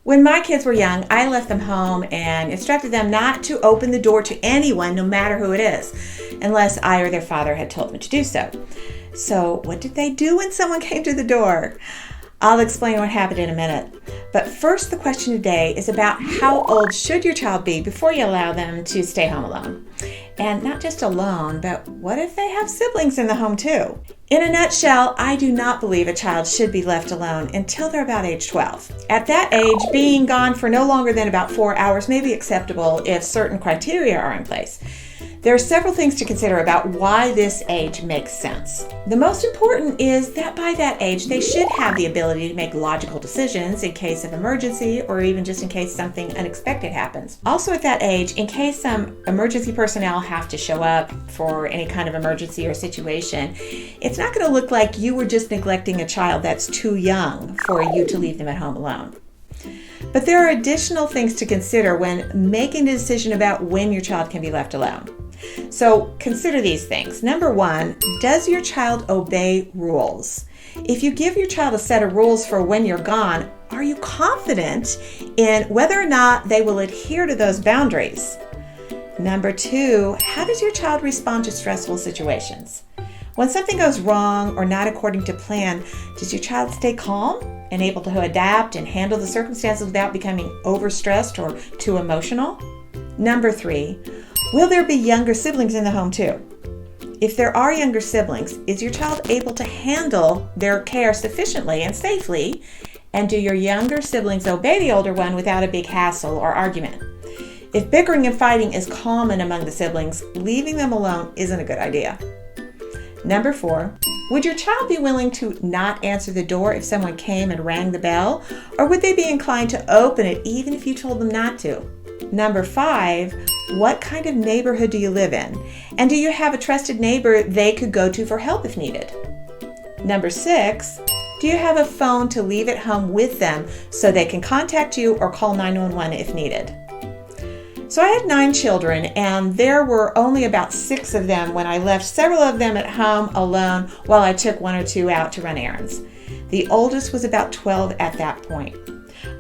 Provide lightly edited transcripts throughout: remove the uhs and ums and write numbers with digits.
When my kids were young, I left them home and instructed them not to open the door to anyone, no matter who it is, unless I or their father had told them to do so. So what did they do when someone came to the door? I'll explain what happened in a minute. But first, the question today is about how old should your child be before you allow them to stay home alone? And not just alone, but what if they have siblings in the home too? In a nutshell, I do not believe a child should be left alone until they're about age 12. At that age, being gone for no longer than about 4 hours may be acceptable if certain criteria are in place. There are several things to consider about why this age makes sense. The most important is that by that age, they should have the ability to make logical decisions in case of emergency or even just in case something unexpected happens. Also at that age, in case some emergency personnel have to show up for any kind of emergency or situation, it's not going to look like you were just neglecting a child that's too young for you to leave them at home alone. But there are additional things to consider when making the decision about when your child can be left alone. So consider these things. Number one, does your child obey rules? If you give your child a set of rules for when you're gone, are you confident in whether or not they will adhere to those boundaries? Number two, how does your child respond to stressful situations? When something goes wrong or not according to plan, does your child stay calm and able to adapt and handle the circumstances without becoming overstressed or too emotional? Number three, will there be younger siblings in the home too? If there are younger siblings, is your child able to handle their care sufficiently and safely? And do your younger siblings obey the older one without a big hassle or argument? If bickering and fighting is common among the siblings, leaving them alone isn't a good idea. Number four, would your child be willing to not answer the door if someone came and rang the bell? Or would they be inclined to open it even if you told them not to? Number five, what kind of neighborhood do you live in? And do you have a trusted neighbor they could go to for help if needed? Number six, do you have a phone to leave at home with them so they can contact you or call 911 if needed? So I had 9 children, and there were only about 6 of them when I left several of them at home alone while I took 1 or 2 out to run errands. The oldest was about 12 at that point.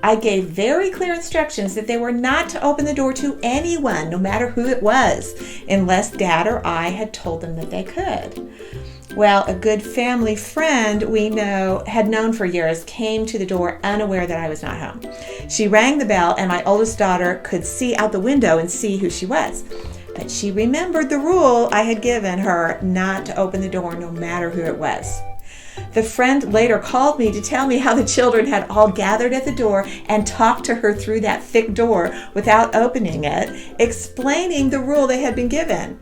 I gave very clear instructions that they were not to open the door to anyone, no matter who it was, unless Dad or I had told them that they could. Well, a good family friend we had known for years came to the door unaware that I was not home. She rang the bell, and my oldest daughter could see out the window and see who she was. But she remembered the rule I had given her not to open the door no matter who it was. The friend later called me to tell me how the children had all gathered at the door and talked to her through that thick door without opening it, explaining the rule they had been given.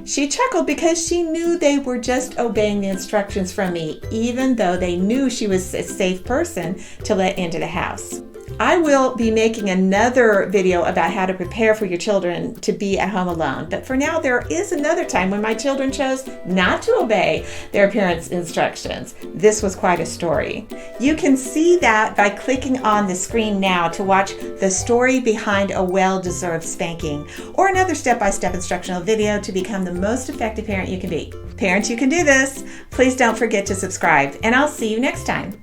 She chuckled because she knew they were just obeying the instructions from me, even though they knew she was a safe person to let into the house. I will be making another video about how to prepare for your children to be at home alone. But for now, there is another time when my children chose not to obey their parents' instructions. This was quite a story. You can see that by clicking on the screen now to watch the story behind a well-deserved spanking, or another step-by-step instructional video to become the most effective parent you can be. Parents, you can do this. Please don't forget to subscribe, and I'll see you next time.